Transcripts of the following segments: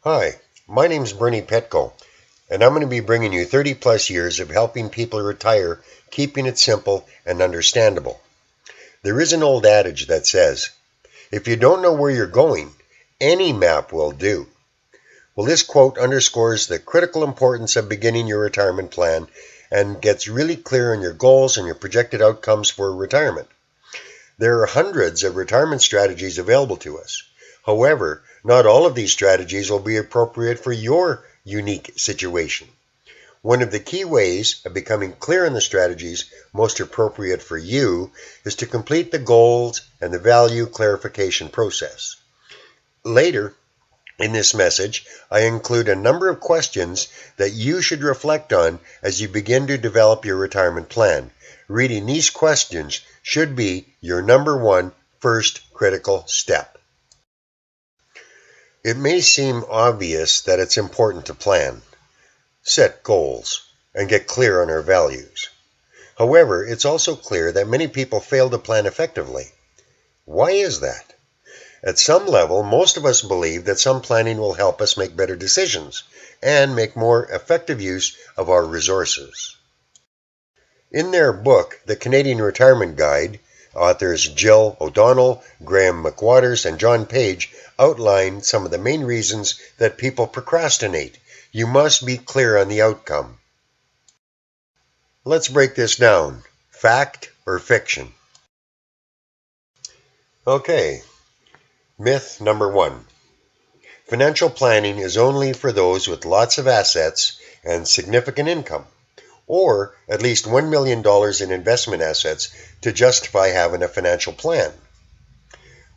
Hi, my name's Bernie Petco, and I'm going to be bringing you 30 plus years of helping people retire, keeping it simple and understandable. There is an old adage that says, if you don't know where you're going, any map will do. Well, this quote underscores the critical importance of beginning your retirement plan and gets really clear on your goals and your projected outcomes for retirement. There are hundreds of retirement strategies available to us. However, not all of these strategies will be appropriate for your unique situation. One of the key ways of becoming clear on the strategies most appropriate for you is to complete the goals and the value clarification process. Later in this message, I include a number of questions that you should reflect on as you begin to develop your retirement plan. Reading these questions should be your number one first critical step. It may seem obvious that it's important to plan, set goals, and get clear on our values. However, it's also clear that many people fail to plan effectively. Why is that? At some level, most of us believe that some planning will help us make better decisions and make more effective use of our resources. In their book, The Canadian Retirement Guide, authors Jill O'Donnell, Graham McWaters, and John Page outline some of the main reasons that people procrastinate. You must be clear on the outcome. Let's break this down. Fact or fiction? Okay. Myth number one. Financial planning is only for those with lots of assets and significant income, or at least $1 million in investment assets to justify having a financial plan.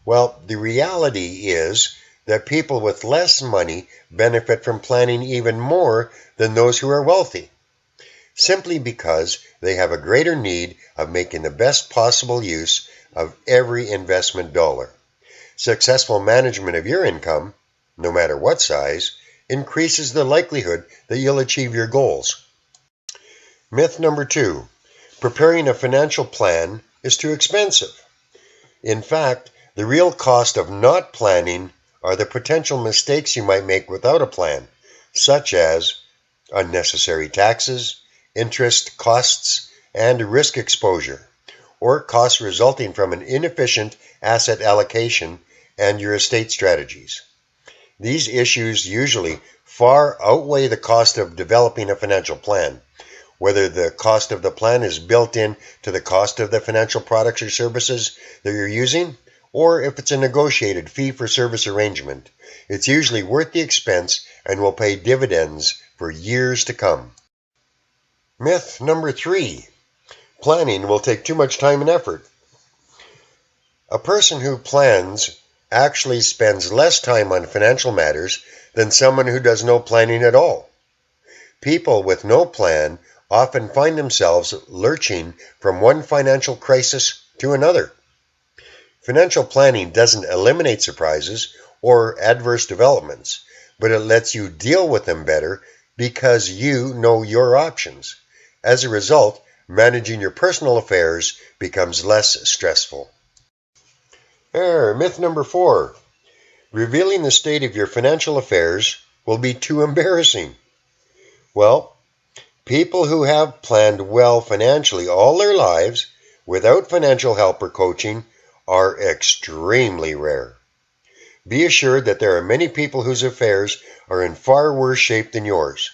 Well, the reality is that people with less money benefit from planning even more than those who are wealthy, simply because they have a greater need of making the best possible use of every investment dollar. Successful management of your income, no matter what size, increases the likelihood that you'll achieve your goals. Myth number two, preparing a financial plan is too expensive. In fact, the real cost of not planning are the potential mistakes you might make without a plan, such as unnecessary taxes, interest costs, and risk exposure, or costs resulting from an inefficient asset allocation and your estate strategies. These issues usually far outweigh the cost of developing a financial plan, whether the cost of the plan is built in to the cost of the financial products or services that you're using, or if it's a negotiated fee-for-service arrangement. It's usually worth the expense and will pay dividends for years to come. Myth number three, planning will take too much time and effort. A person who plans actually spends less time on financial matters than someone who does no planning at all. People with no plan often find themselves lurching from one financial crisis to another. Financial planning doesn't eliminate surprises or adverse developments, but it lets you deal with them better because you know your options. As a result, managing your personal affairs becomes less stressful. Myth number four. Revealing the state of your financial affairs will be too embarrassing. Well, people who have planned well financially all their lives without financial help or coaching are extremely rare. Be assured that there are many people whose affairs are in far worse shape than yours.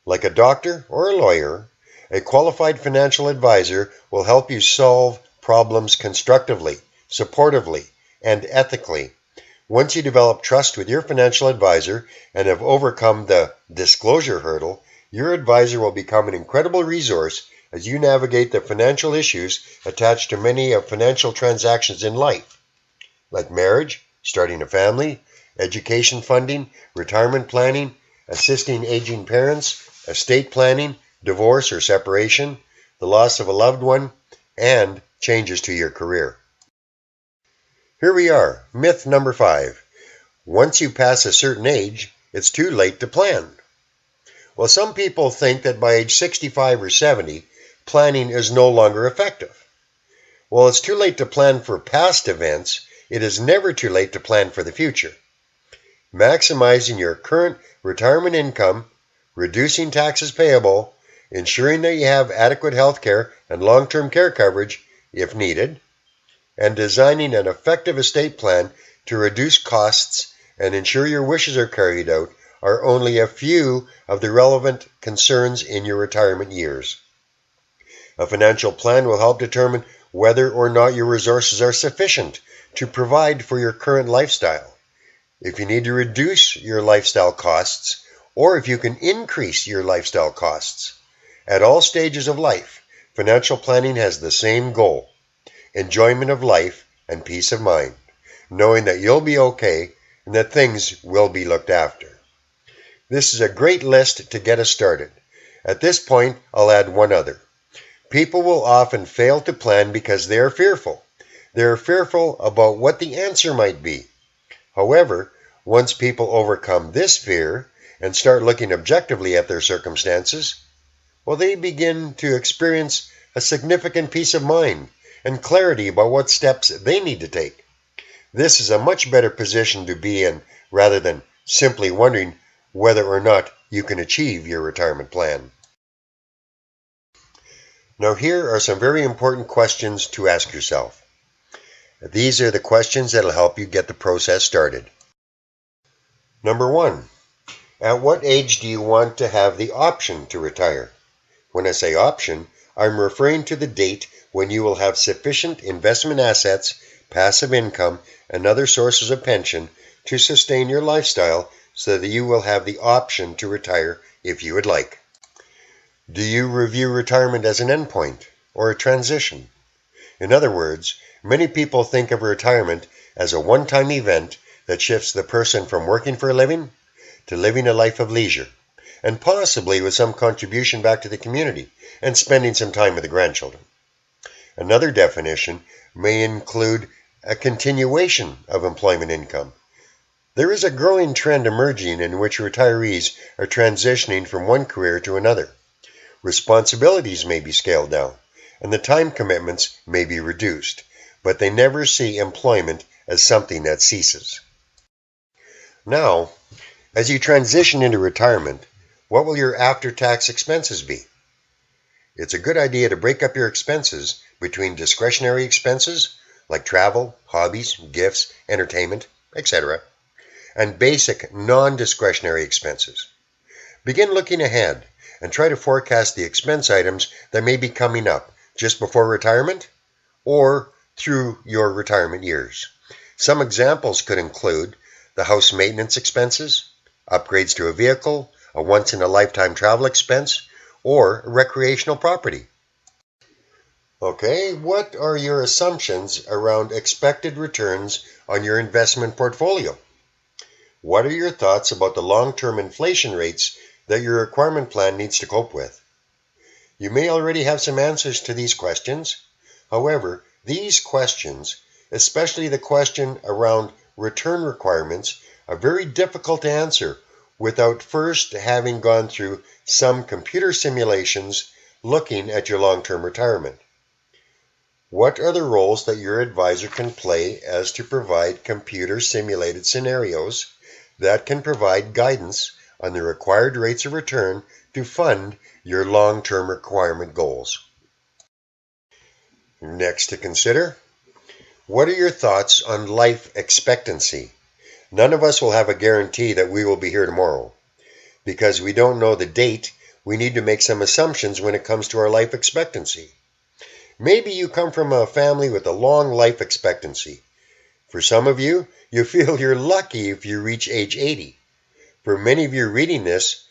Like a doctor or a lawyer, a qualified financial advisor will help you solve problems constructively, supportively, and ethically. Once you develop trust with your financial advisor and have overcome the disclosure hurdle, your advisor will become an incredible resource as you navigate the financial issues attached to many of financial transactions in life, like marriage, starting a family, education funding, retirement planning, assisting aging parents, estate planning, divorce or separation, the loss of a loved one, and changes to your career. Here we are, myth number five. Once you pass a certain age, it's too late to plan. Well, some people think that by age 65 or 70, planning is no longer effective. While it's too late to plan for past events, it is never too late to plan for the future. maximizing your current retirement income, reducing taxes payable, ensuring that you have adequate health care and long-term care coverage if needed, and designing an effective estate plan to reduce costs and ensure your wishes are carried out are only a few of the relevant concerns in your retirement years. A financial plan will help determine whether or not your resources are sufficient to provide for your current lifestyle, if you need to reduce your lifestyle costs, or if you can increase your lifestyle costs. At all stages of life, financial planning has the same goal: enjoyment of life and peace of mind, knowing that you'll be okay and that things will be looked after. This is a great list to get us started. At this point, I'll add one other. People will often fail to plan because they are fearful. They are fearful about what the answer might be. However, once people overcome this fear and start looking objectively at their circumstances, well, they begin to experience a significant peace of mind and clarity about what steps they need to take. This is a much better position to be in rather than simply wondering whether or not you can achieve your retirement plan. Now, here are some very important questions to ask yourself. These are the questions that will help you get the process started. Number 1, at what age do you want to have the option to retire? When I say option, I'm referring to the date when you will have sufficient investment assets, passive income, and other sources of pension to sustain your lifestyle so that you will have the option to retire if you would like. Do you review retirement as an endpoint or a transition? In other words, many people think of retirement as a one-time event that shifts the person from working for a living to living a life of leisure, and possibly with some contribution back to the community and spending some time with the grandchildren. Another definition may include a continuation of employment income. There is a growing trend emerging in which retirees are transitioning from one career to another. Responsibilities may be scaled down, and the time commitments may be reduced, but they never see employment as something that ceases. Now, as you transition into retirement, what will your after-tax expenses be? It's a good idea to break up your expenses between discretionary expenses like travel, hobbies, gifts, entertainment, etc., and basic non-discretionary expenses. Begin looking ahead and try to forecast the expense items that may be coming up just before retirement or through your retirement years. Some examples could include the house maintenance expenses, upgrades to a vehicle, a once-in-a-lifetime travel expense, or recreational property. Okay, what are your assumptions around expected returns on your investment portfolio? What are your thoughts about the long-term inflation rates that your retirement plan needs to cope with? You may already have some answers to these questions. However, these questions, especially the question around return requirements, are very difficult to answer without first having gone through some computer simulations looking at your long-term retirement. What are the roles that your advisor can play as to provide computer simulated scenarios that can provide guidance on the required rates of return to fund your long-term requirement goals? Next to consider, what are your thoughts on life expectancy? None of us will have a guarantee that we will be here tomorrow. Because we don't know the date, we need to make some assumptions when it comes to our life expectancy. Maybe you come from a family with a long life expectancy. For some of you, you feel you're lucky if you reach age 80. For many of you reading this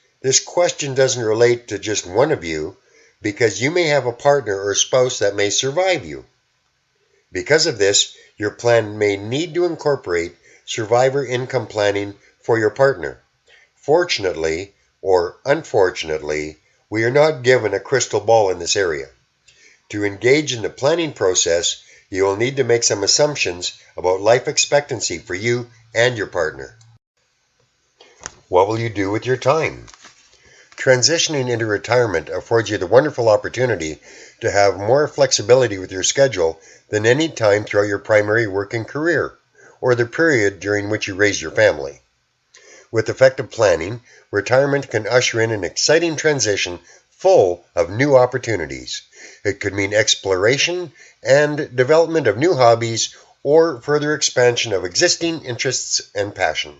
question doesn't relate to just one of you because you may have a partner or spouse that may survive you. Because of this, your plan may need to incorporate survivor income planning for your partner. Fortunately, or unfortunately, we are not given a crystal ball in this area. To engage in the planning process, you will need to make some assumptions about life expectancy for you and your partner. What will you do with your time? Transitioning into retirement affords you the wonderful opportunity to have more flexibility with your schedule than any time throughout your primary working career or the period during which you raise your family. With effective planning, retirement can usher in an exciting transition full of new opportunities. It could mean exploration and development of new hobbies or further expansion of existing interests and passion.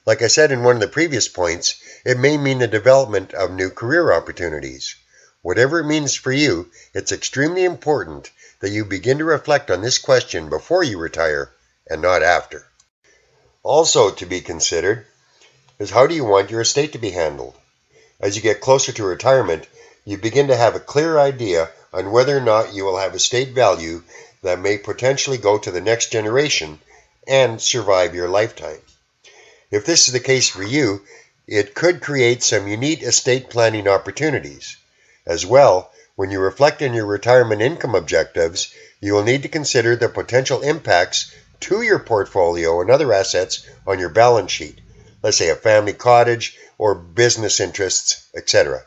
Like I said in one of the previous points, it may mean the development of new career opportunities. Whatever it means for you, it's extremely important that you begin to reflect on this question before you retire and not after. Also to be considered is how do you want your estate to be handled? As you get closer to retirement, you begin to have a clear idea on whether or not you will have estate value that may potentially go to the next generation and survive your lifetime. If this is the case for you, it could create some unique estate planning opportunities. As well, when you reflect on your retirement income objectives, you will need to consider the potential impacts to your portfolio and other assets on your balance sheet. Let's say a family cottage or business interests, etc.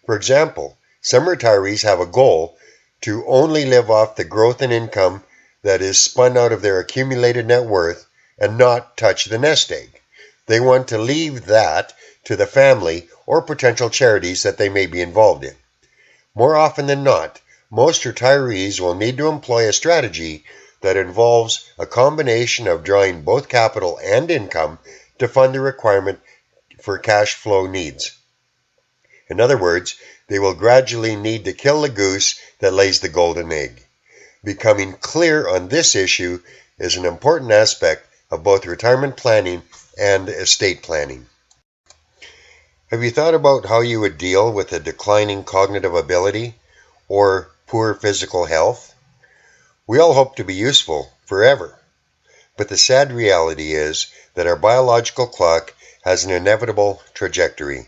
For example, some retirees have a goal to only live off the growth in income that is spun out of their accumulated net worth and not touch the nest egg. They want to leave that to the family or potential charities that they may be involved in. More often than not, most retirees will need to employ a strategy that involves a combination of drawing both capital and income to fund the requirement for cash flow needs. In other words, they will gradually need to kill the goose that lays the golden egg. Becoming clear on this issue is an important aspect of both retirement planning and estate planning. Have you thought about how you would deal with a declining cognitive ability or poor physical health? We all hope to be useful forever, but the sad reality is that our biological clock has an inevitable trajectory.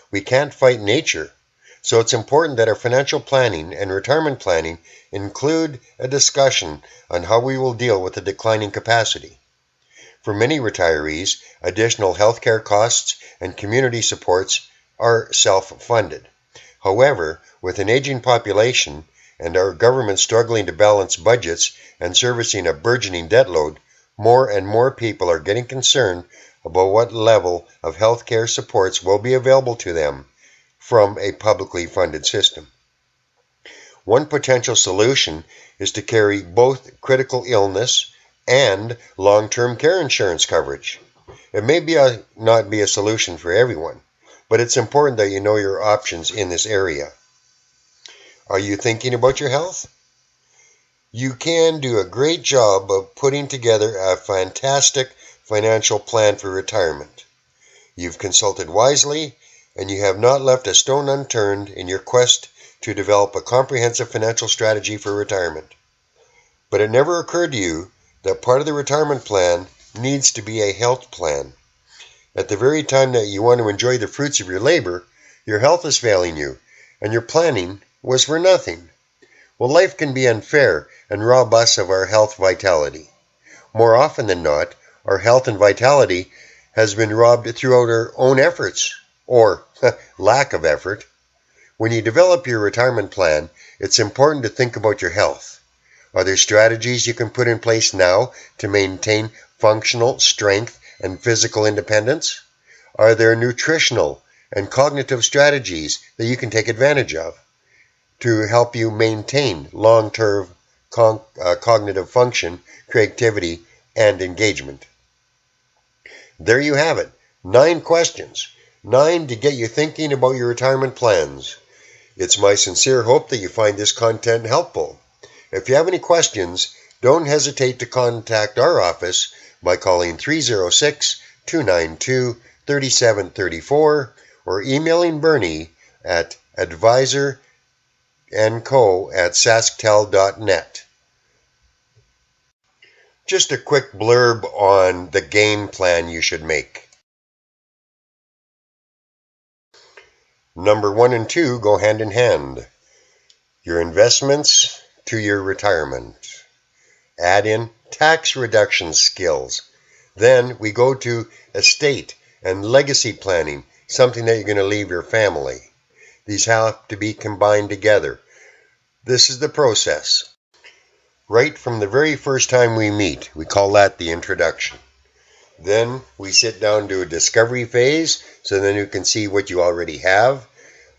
We can't fight nature, so it's important that our financial planning and retirement planning include a discussion on how we will deal with the declining capacity. For many retirees, additional healthcare costs and community supports are self-funded. However, with an aging population and our government struggling to balance budgets and servicing a burgeoning debt load, more and more people are getting concerned about what level of healthcare supports will be available to them from a publicly funded system. One potential solution is to carry both critical illness and long-term care insurance coverage. It may not be a solution for everyone, but it's important that you know your options in this area. Are you thinking about your health? You can do a great job of putting together a fantastic financial plan for retirement. You've consulted wisely, and you have not left a stone unturned in your quest to develop a comprehensive financial strategy for retirement. But it never occurred to you that part of the retirement plan needs to be a health plan. At the very time that you want to enjoy the fruits of your labor, your health is failing you, and your planning was for nothing. Well, life can be unfair and rob us of our health vitality. More often than not, our health and vitality has been robbed throughout our own efforts, or lack of effort. When you develop your retirement plan, it's important to think about your health. Are there strategies you can put in place now to maintain functional strength and physical independence? Are there nutritional and cognitive strategies that you can take advantage of to help you maintain long-term cognitive function, creativity, and engagement? There you have it. 9 questions. 9 to get you thinking about your retirement plans. It's my sincere hope that you find this content helpful. If you have any questions, don't hesitate to contact our office by calling 306-292-3734 or emailing Bernie at advisorandco@sasktel.net. Just a quick blurb on the game plan you should make. Number 1 and 2 go hand in hand. Your investments to your retirement. Add in tax reduction skills. Then we go to estate and legacy planning, something that you're going to leave your family. These have to be combined together. This is the process. Right from the very first time we meet, we call that the introduction. Then we sit down to a discovery phase, so then you can see what you already have.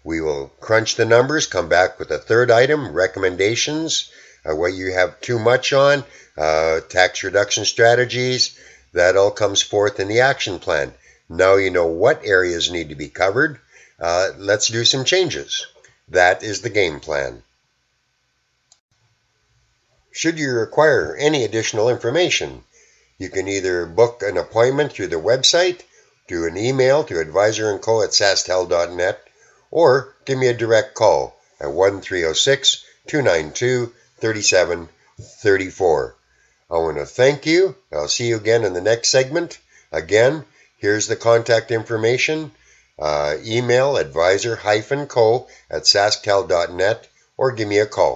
We will crunch the numbers, come back with a third item, recommendations, what you have too much on, tax reduction strategies. That all comes forth in the action plan. Now you know what areas need to be covered. Let's do some changes. That is the game plan. Should you require any additional information, you can either book an appointment through the website, do an email to advisorandco@sastel.net, or give me a direct call at 1-306-292-3734. I want to thank you. I'll see you again in the next segment. Again, here's the contact information. Email advisor-co@sastel.net or give me a call.